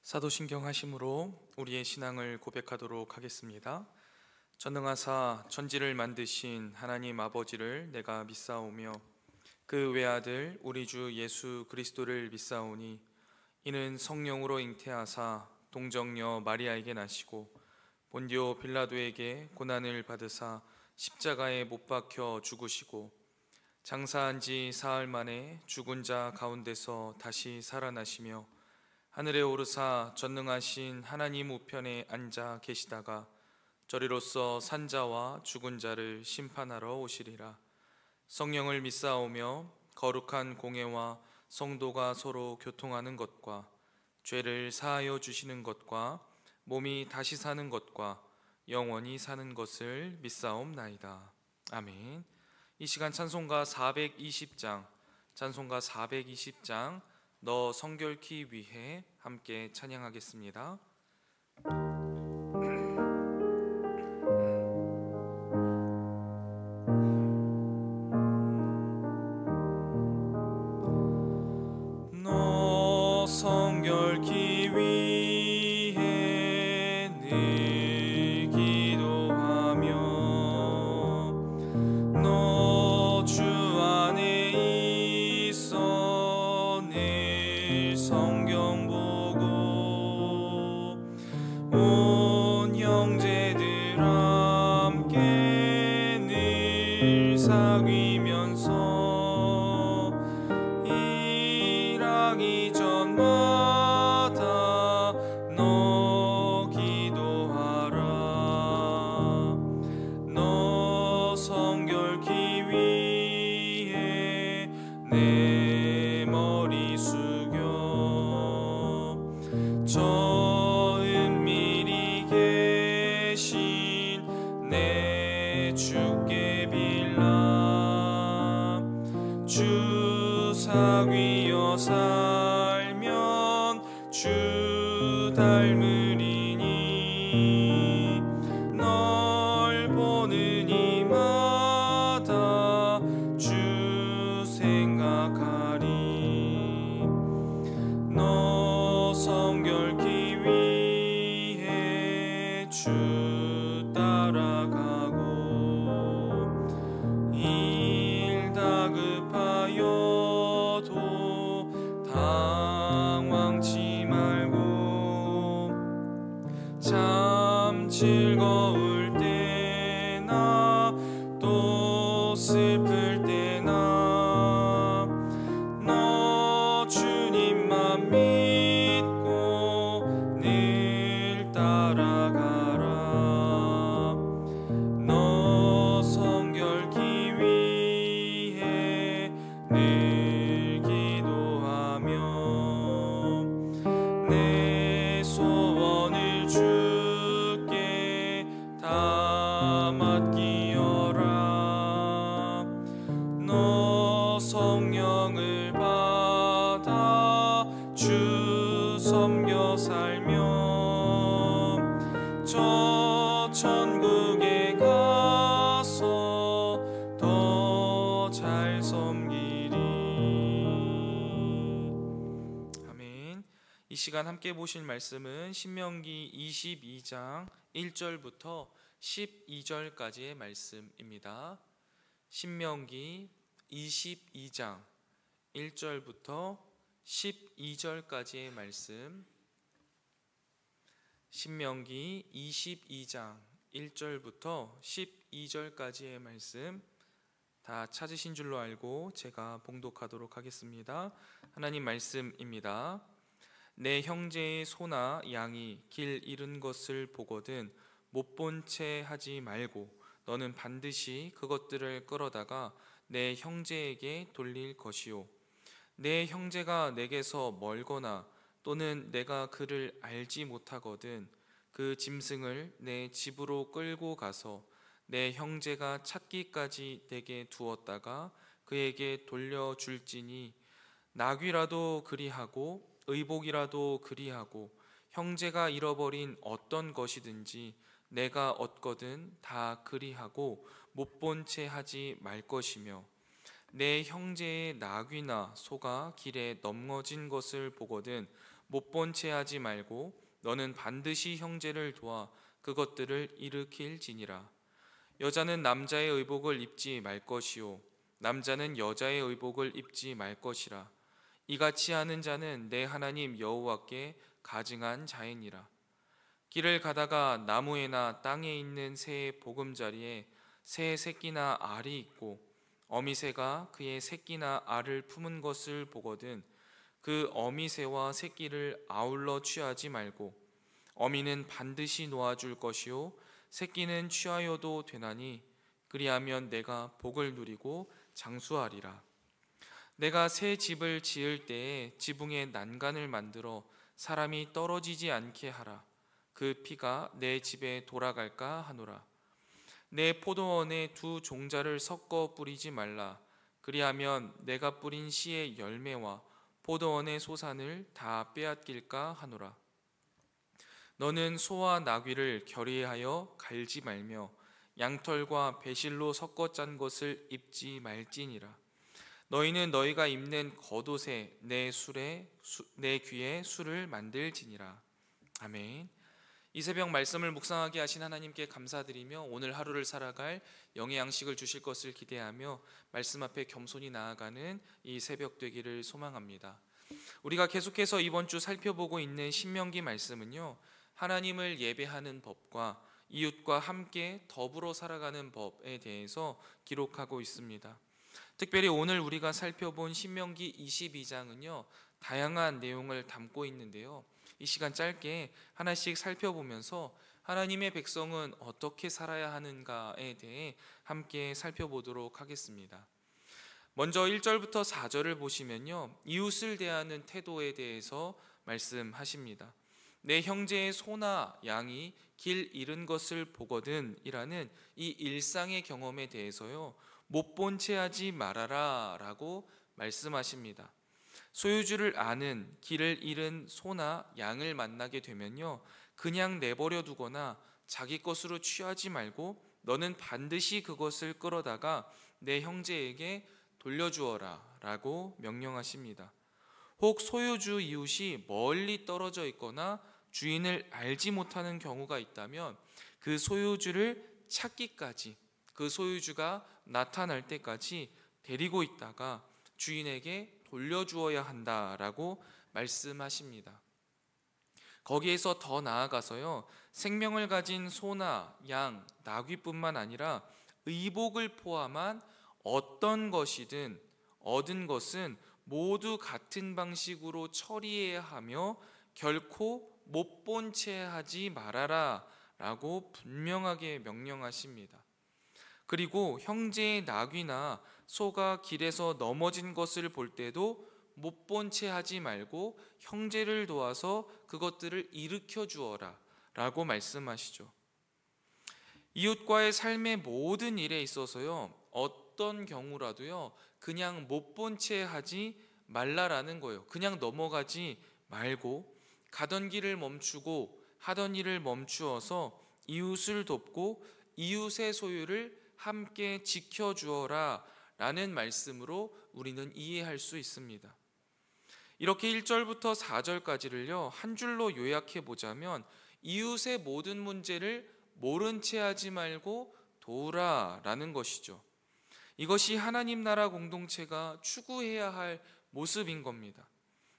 사도신경 하심으로 우리의 신앙을 고백하도록 하겠습니다. 전능하사 천지를 만드신 하나님 아버지를 내가 믿사오며 그 외아들 우리 주 예수 그리스도를 믿사오니 이는 성령으로 잉태하사 동정녀 마리아에게 나시고 본디오 빌라도에게 고난을 받으사 십자가에 못 박혀 죽으시고 장사한 지 사흘 만에 죽은 자 가운데서 다시 살아나시며 하늘에 오르사 전능하신 하나님 우편에 앉아 계시다가 저리로서 산자와 죽은 자를 심판하러 오시리라. 성령을 믿사오며 거룩한 공회와 성도가 서로 교통하는 것과 죄를 사하여 주시는 것과 몸이 다시 사는 것과 영원히 사는 것을 믿사옵나이다. 아멘. 이 시간 찬송가 420장 너 성결케 위해 함께 찬양하겠습니다. 너 성결케 위해 늘 기도하며 너 주 안에 있어 늘 성경 보고 온 형제들 함께 늘 사귀면서 일하기 전마다 너 기도하라. 너 성결케 위해 내 머리 숙여 저 은밀히 계신 내 주께 빌라. 주 사귀어 살면 주 닮으리니 널 보는 이마다 주 생각하리. 너 성결케 위해 주 따라가고 일 다급하여도 당황치 말고 참 즐거울 때나 또 슬플 때나 너 주님만 믿고 늘 따라가라. 너 성결케 위해 늘 기도하며 내 소원을 주께 다 맡기어라. 너 성령을 받아 주 섬겨 살며 저 천국에 가서 더 잘 섬기리. 아멘. 이 시간 함께 보실 말씀은 신명기 22장 1절부터 12절까지의 말씀입니다. 신명기 22장 1절부터 12절까지의 말씀. 신명기 22장 1절부터 12절까지의 말씀 다 찾으신 줄로 알고 제가 봉독하도록 하겠습니다. 하나님 말씀입니다. 내 형제의 소나 양이 길 잃은 것을 보거든 못 본 채 하지 말고 너는 반드시 그것들을 끌어다가 내 형제에게 돌릴 것이요. 내 형제가 내게서 멀거나 또는 내가 그를 알지 못하거든 그 짐승을 내 집으로 끌고 가서 내 형제가 찾기까지 내게 두었다가 그에게 돌려줄지니 나귀라도 그리하고 의복이라도 그리하고 형제가 잃어버린 어떤 것이든지 내가 얻거든 다 그리하고 못 본 채 하지 말 것이며 내 형제의 나귀나 소가 길에 넘어진 것을 보거든 못 본 채 하지 말고 너는 반드시 형제를 도와 그것들을 일으킬지니라. 여자는 남자의 의복을 입지 말 것이요 남자는 여자의 의복을 입지 말 것이라. 이같이 하는 자는 내 하나님 여호와께 가증한 자이니라. 길을 가다가 나무에나 땅에 있는 새의 보금자리에 새의 새끼나 알이 있고 어미새가 그의 새끼나 알을 품은 것을 보거든 그 어미새와 새끼를 아울러 취하지 말고 어미는 반드시 놓아줄 것이요 새끼는 취하여도 되나니 그리하면 내가 복을 누리고 장수하리라. 내가 새 집을 지을 때에 지붕에 난간을 만들어 사람이 떨어지지 않게 하라. 그 피가 내 집에 돌아갈까 하노라. 내 포도원에 두 종자를 섞어 뿌리지 말라. 그리하면 내가 뿌린 씨의 열매와 포도원의 소산을 다 빼앗길까 하노라. 너는 소와 나귀를 결의하여 갈지 말며 양털과 배실로 섞어 짠 것을 입지 말지니라. 너희는 너희가 입는 겉옷에 내 귀에 술을 만들지니라. 아멘. 이 새벽 말씀을 묵상하게 하신 하나님께 감사드리며 오늘 하루를 살아갈 영의 양식을 주실 것을 기대하며 말씀 앞에 겸손히 나아가는 이 새벽 되기를 소망합니다. 우리가 계속해서 이번 주 살펴보고 있는 신명기 말씀은요, 하나님을 예배하는 법과 이웃과 함께 더불어 살아가는 법에 대해서 기록하고 있습니다. 특별히 오늘 우리가 살펴본 신명기 22장은요 다양한 내용을 담고 있는데요, 이 시간 짧게 하나씩 살펴보면서 하나님의 백성은 어떻게 살아야 하는가에 대해 함께 살펴보도록 하겠습니다. 먼저 1절부터 4절을 보시면요, 이웃을 대하는 태도에 대해서 말씀하십니다. 내 형제의 소나 양이 길 잃은 것을 보거든 이라는 이 일상의 경험에 대해서요, 못 본 채 하지 말아라 라고 말씀하십니다. 소유주를 아는 길을 잃은 소나 양을 만나게 되면요, 그냥 내버려 두거나 자기 것으로 취하지 말고 너는 반드시 그것을 끌어다가 내 형제에게 돌려주어라 라고 명령하십니다. 혹 소유주 이웃이 멀리 떨어져 있거나 주인을 알지 못하는 경우가 있다면 그 소유주를 찾기까지, 그 소유주가 나타날 때까지 데리고 있다가 주인에게 돌려주어야 한다라고 말씀하십니다. 거기에서 더 나아가서요, 생명을 가진 소나 양, 나귀뿐만 아니라 의복을 포함한 어떤 것이든 얻은 것은 모두 같은 방식으로 처리해야 하며 결코 못 본 채 하지 말아라 라고 분명하게 명령하십니다. 그리고 형제의 나귀나 소가 길에서 넘어진 것을 볼 때도 못 본 채 하지 말고 형제를 도와서 그것들을 일으켜 주어라 라고 말씀하시죠. 이웃과의 삶의 모든 일에 있어서요, 어떤 경우라도요 그냥 못 본 채 하지 말라라는 거예요. 그냥 넘어가지 말고 가던 길을 멈추고 하던 일을 멈추어서 이웃을 돕고 이웃의 소유를 함께 지켜주어라 라는 말씀으로 우리는 이해할 수 있습니다. 이렇게 1절부터 4절까지를요 한 줄로 요약해 보자면, 이웃의 모든 문제를 모른 채 하지 말고 도우라 라는 것이죠. 이것이 하나님 나라 공동체가 추구해야 할 모습인 겁니다.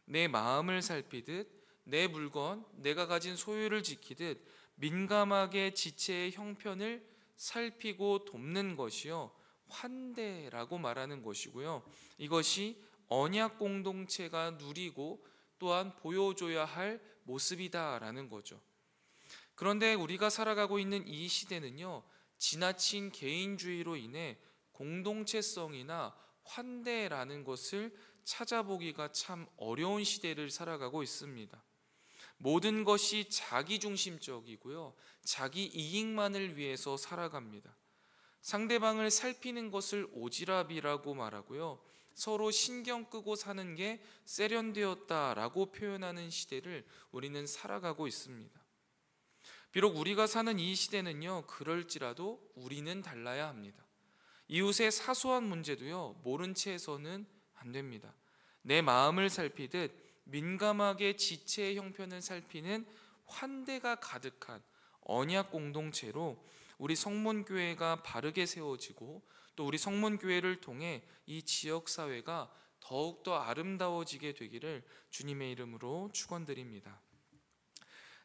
내 마음을 살피듯 내 물건, 내가 가진 소유를 지키듯 민감하게 지체의 형편을 살피고 돕는 것이요 환대라고 말하는 것이고요, 이것이 언약 공동체가 누리고 또한 보여줘야 할 모습이다라는 거죠. 그런데 우리가 살아가고 있는 이 시대는요, 지나친 개인주의로 인해 공동체성이나 환대라는 것을 찾아보기가 참 어려운 시대를 살아가고 있습니다. 모든 것이 자기중심적이고요, 자기 이익만을 위해서 살아갑니다. 상대방을 살피는 것을 오지랖이라고 말하고요, 서로 신경 끄고 사는 게 세련되었다라고 표현하는 시대를 우리는 살아가고 있습니다. 비록 우리가 사는 이 시대는요, 그럴지라도 우리는 달라야 합니다. 이웃의 사소한 문제도요, 모른 채 해서는 안 됩니다. 내 마음을 살피듯 민감하게 지체의 형편을 살피는 환대가 가득한 언약 공동체로 우리 성문교회가 바르게 세워지고, 또 우리 성문교회를 통해 이 지역사회가 더욱더 아름다워지게 되기를 주님의 이름으로 축원드립니다.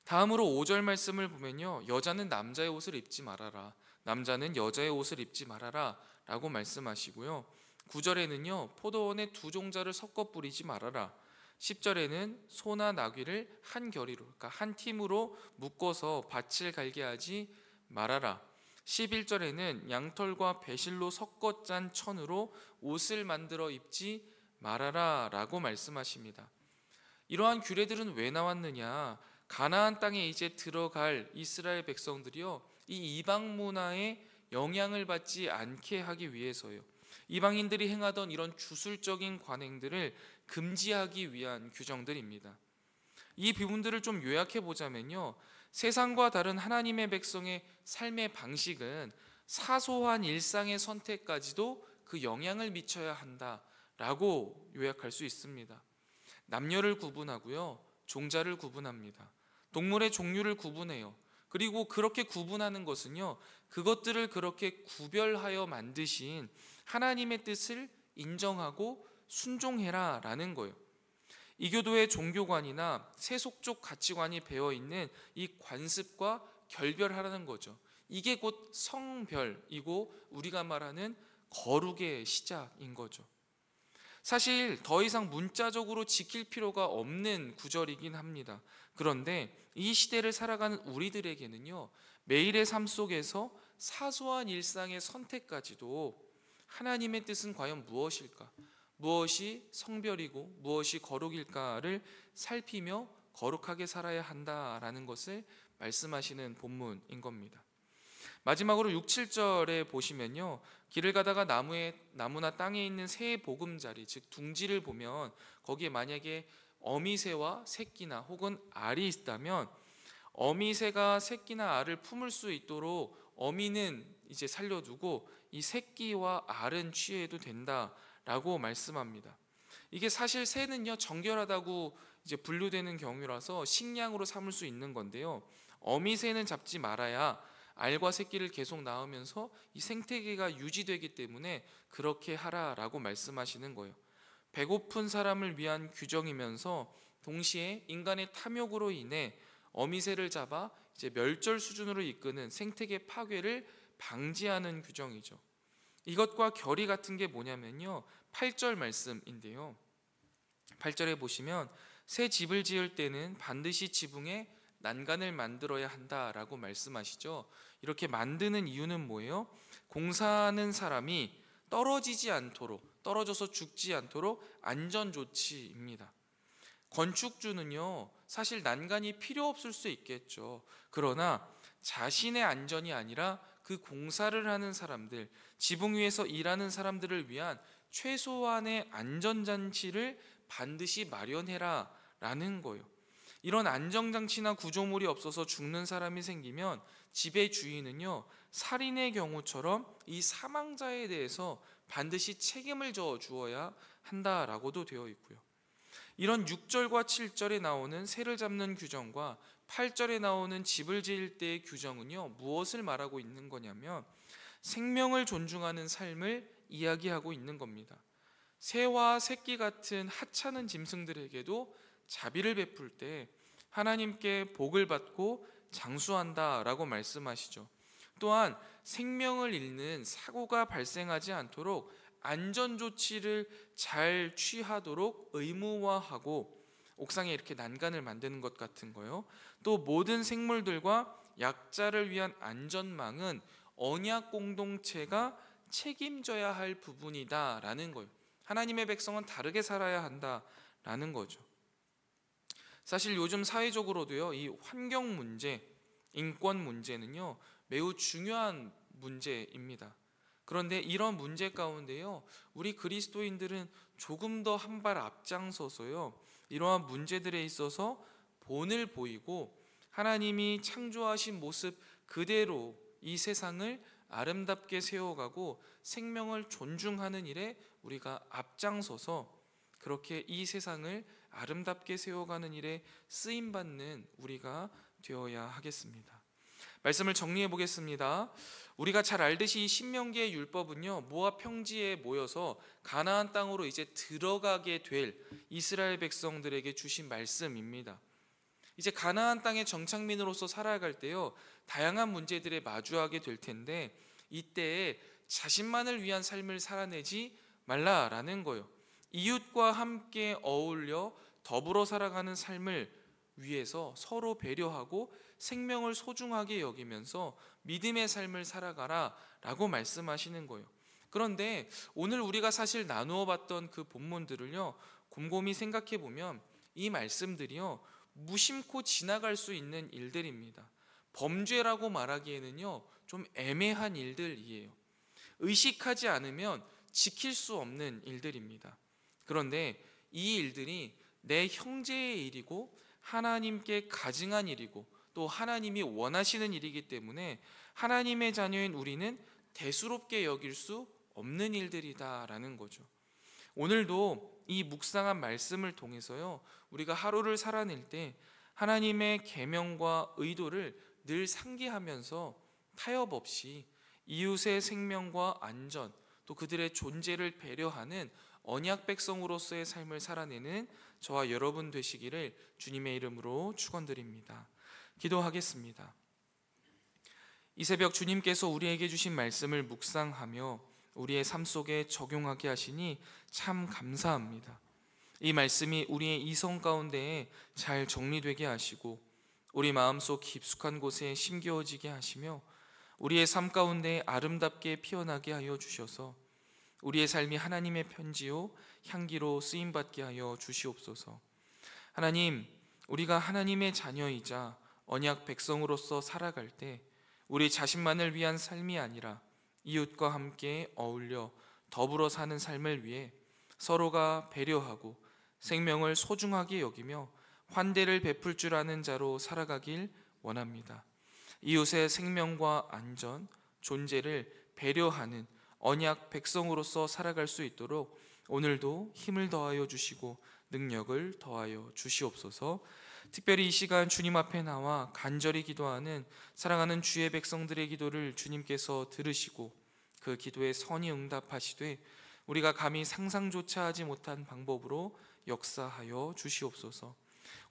다음으로 5절 말씀을 보면요, 여자는 남자의 옷을 입지 말아라, 남자는 여자의 옷을 입지 말아라 라고 말씀하시고요, 9절에는요, 포도원에 두 종자를 섞어 뿌리지 말아라, 10절에는 소나 나귀를 한 결의로, 그러니까 한 팀으로 묶어서 밭을 갈게 하지 말아라, 11절에는 양털과 배실로 섞어 짠 천으로 옷을 만들어 입지 말아라 라고 말씀하십니다. 이러한 규례들은 왜 나왔느냐? 가나안 땅에 이제 들어갈 이스라엘 백성들이요, 이 이방 문화에 영향을 받지 않게 하기 위해서요. 이방인들이 행하던 이런 주술적인 관행들을 금지하기 위한 규정들입니다. 이 부분들을 좀 요약해 보자면요, 세상과 다른 하나님의 백성의 삶의 방식은 사소한 일상의 선택까지도 그 영향을 미쳐야 한다라고 요약할 수 있습니다. 남녀를 구분하고요, 종자를 구분합니다. 동물의 종류를 구분해요. 그리고 그렇게 구분하는 것은요, 그것들을 그렇게 구별하여 만드신 하나님의 뜻을 인정하고 순종해라 라는 거예요. 이교도의 종교관이나 세속적 가치관이 배어있는 이 관습과 결별하라는 거죠. 이게 곧 성별이고 우리가 말하는 거룩의 시작인 거죠. 사실 더 이상 문자적으로 지킬 필요가 없는 구절이긴 합니다. 그런데 이 시대를 살아가는 우리들에게는요, 매일의 삶 속에서 사소한 일상의 선택까지도 하나님의 뜻은 과연 무엇일까? 무엇이 성별이고 무엇이 거룩일까를 살피며 거룩하게 살아야 한다라는 것을 말씀하시는 본문인 겁니다. 마지막으로 6, 7절에 보시면요, 길을 가다가 나무나 땅에 있는 새의 보금자리, 즉 둥지를 보면 거기에 만약에 어미새와 새끼나 혹은 알이 있다면 어미새가 새끼나 알을 품을 수 있도록 어미는 이제 살려두고 이 새끼와 알은 취해도 된다라고 말씀합니다. 이게 사실 새는요, 정결하다고 이제 분류되는 경우라서 식량으로 삼을 수 있는 건데요, 어미새는 잡지 말아야 알과 새끼를 계속 낳으면서 이 생태계가 유지되기 때문에 그렇게 하라라고 말씀하시는 거예요. 배고픈 사람을 위한 규정이면서 동시에 인간의 탐욕으로 인해 어미새를 잡아 이제 멸절 수준으로 이끄는 생태계 파괴를 방지하는 규정이죠. 이것과 결의 같은 게 뭐냐면요, 8절 말씀인데요, 8절에 보시면 새 집을 지을 때는 반드시 지붕에 난간을 만들어야 한다라고 말씀하시죠. 이렇게 만드는 이유는 뭐예요? 공사하는 사람이 떨어지지 않도록, 떨어져서 죽지 않도록 안전조치입니다. 건축주는요, 사실 난간이 필요 없을 수 있겠죠. 그러나 자신의 안전이 아니라 그 공사를 하는 사람들, 지붕 위에서 일하는 사람들을 위한 최소한의 안전장치를 반드시 마련해라 라는 거예요. 이런 안정장치나 구조물이 없어서 죽는 사람이 생기면 집의 주인은요, 살인의 경우처럼 이 사망자에 대해서 반드시 책임을 져 주어야 한다라고도 되어 있고요. 이런 6절과 7절에 나오는 새를 잡는 규정과 8절에 나오는 집을 지을 때의 규정은요, 무엇을 말하고 있는 거냐면 생명을 존중하는 삶을 이야기하고 있는 겁니다. 새와 새끼 같은 하찮은 짐승들에게도 자비를 베풀 때 하나님께 복을 받고 장수한다라고 말씀하시죠. 또한 생명을 잃는 사고가 발생하지 않도록 안전조치를 잘 취하도록 의무화하고 옥상에 이렇게 난간을 만드는 것 같은 거요. 또 모든 생물들과 약자를 위한 안전망은 언약 공동체가 책임져야 할 부분이다라는 거예요. 하나님의 백성은 다르게 살아야 한다라는 거죠. 사실 요즘 사회적으로도요, 이 환경 문제, 인권 문제는요, 매우 중요한 문제입니다. 그런데 이런 문제 가운데요, 우리 그리스도인들은 조금 더 한 발 앞장서서요, 이러한 문제들에 있어서 본을 보이고 하나님이 창조하신 모습 그대로 이 세상을 아름답게 세워가고 생명을 존중하는 일에 우리가 앞장서서 그렇게 이 세상을 아름답게 세워가는 일에 쓰임받는 우리가 되어야 하겠습니다. 말씀을 정리해 보겠습니다. 우리가 잘 알듯이 이 신명기의 율법은요, 모압 평지에 모여서 가나안 땅으로 이제 들어가게 될 이스라엘 백성들에게 주신 말씀입니다. 이제 가나안 땅의 정착민으로서 살아갈 때요, 다양한 문제들에 마주하게 될 텐데 이때에 자신만을 위한 삶을 살아내지 말라라는 거예요. 이웃과 함께 어울려 더불어 살아가는 삶을 위해서 서로 배려하고 생명을 소중하게 여기면서 믿음의 삶을 살아가라 라고 말씀하시는 거예요. 그런데 오늘 우리가 사실 나누어 봤던 그 본문들을요, 곰곰이 생각해 보면 이 말씀들이요, 무심코 지나갈 수 있는 일들입니다. 범죄라고 말하기에는요, 좀 애매한 일들이에요. 의식하지 않으면 지킬 수 없는 일들입니다. 그런데 이 일들이 내 형제의 일이고 하나님께 가증한 일이고 또 하나님이 원하시는 일이기 때문에 하나님의 자녀인 우리는 대수롭게 여길 수 없는 일들이다라는 거죠. 오늘도 이 묵상한 말씀을 통해서요, 우리가 하루를 살아낼 때 하나님의 계명과 의도를 늘 상기하면서 타협 없이 이웃의 생명과 안전, 또 그들의 존재를 배려하는 언약 백성으로서의 삶을 살아내는 저와 여러분 되시기를 주님의 이름으로 축원드립니다. 기도하겠습니다. 이 새벽 주님께서 우리에게 주신 말씀을 묵상하며 우리의 삶 속에 적용하게 하시니 참 감사합니다. 이 말씀이 우리의 이성 가운데에 잘 정리되게 하시고 우리 마음속 깊숙한 곳에 심겨지게 하시며 우리의 삶 가운데 아름답게 피어나게 하여 주셔서 우리의 삶이 하나님의 편지요 향기로 쓰임받게 하여 주시옵소서. 하나님, 우리가 하나님의 자녀이자 언약 백성으로서 살아갈 때 우리 자신만을 위한 삶이 아니라 이웃과 함께 어울려 더불어 사는 삶을 위해 서로가 배려하고 생명을 소중하게 여기며 환대를 베풀 줄 아는 자로 살아가길 원합니다. 이웃의 생명과 안전, 존재를 배려하는 언약 백성으로서 살아갈 수 있도록 오늘도 힘을 더하여 주시고 능력을 더하여 주시옵소서. 특별히 이 시간 주님 앞에 나와 간절히 기도하는 사랑하는 주의 백성들의 기도를 주님께서 들으시고 그 기도에 선히 응답하시되 우리가 감히 상상조차 하지 못한 방법으로 역사하여 주시옵소서.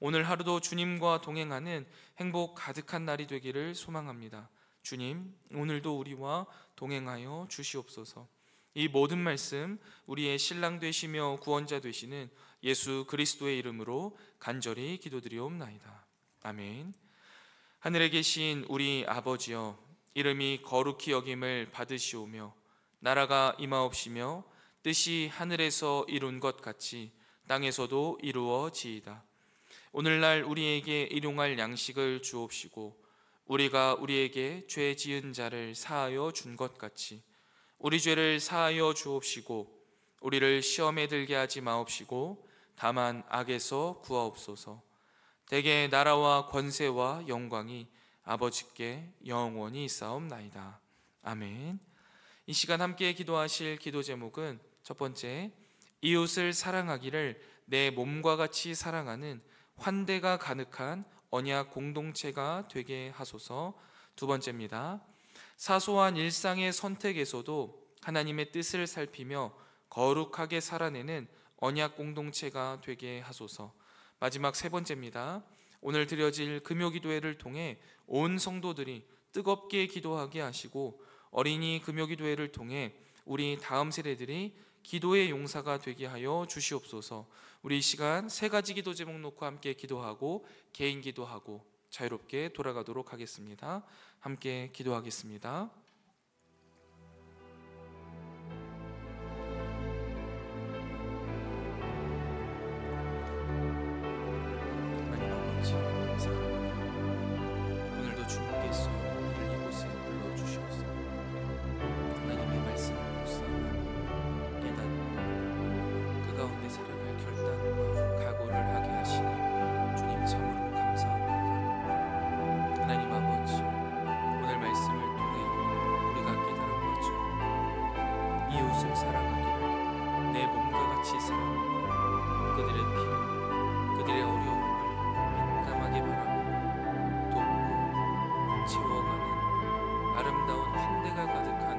오늘 하루도 주님과 동행하는 행복 가득한 날이 되기를 소망합니다. 주님, 오늘도 우리와 동행하여 주시옵소서. 이 모든 말씀 우리의 신랑 되시며 구원자 되시는 예수 그리스도의 이름으로 간절히 기도드리옵나이다. 아멘. 하늘에 계신 우리 아버지여, 이름이 거룩히 여김을 받으시오며 나라가 임하옵시며 뜻이 하늘에서 이룬 것 같이 땅에서도 이루어지이다. 오늘날 우리에게 일용할 양식을 주옵시고 우리가 우리에게 죄 지은 자를 사하여 준 것 같이 우리 죄를 사하여 주옵시고 우리를 시험에 들게 하지 마옵시고 다만 악에서 구하옵소서. 대개 나라와 권세와 영광이 아버지께 영원히 있사옵나이다. 아멘. 이 시간 함께 기도하실 기도 제목은 첫 번째, 이웃을 사랑하기를 내 몸과 같이 사랑하는 환대가 가득한 언약 공동체가 되게 하소서. 두 번째입니다. 사소한 일상의 선택에서도 하나님의 뜻을 살피며 거룩하게 살아내는 언약 공동체가 되게 하소서. 마지막 세 번째입니다. 오늘 드려질 금요기도회를 통해 온 성도들이 뜨겁게 기도하게 하시고 어린이 금요기도회를 통해 우리 다음 세대들이 기도의 용사가 되게 하여 주시옵소서. 우리 이 시간 세 가지 기도 제목 놓고 함께 기도하고 개인 기도하고 자유롭게 돌아가도록 하겠습니다. 함께 기도하겠습니다. 하나님 아버지, 감사합니다. 오늘도 주님께서 우리를 이곳에 불러주시옵소서. 하나님의 말씀을 묵상하고 깨닫고 그 가운데 살아갈 결단과 각오를 하게 하시니 주님 참으로 감사합니다. 하나님 아버지, 오늘 말씀을 통해 그들의 필요, 그들의 어려움을 민감하게 바라보고 돕고 채워가는 아름다운 한 대가 가득한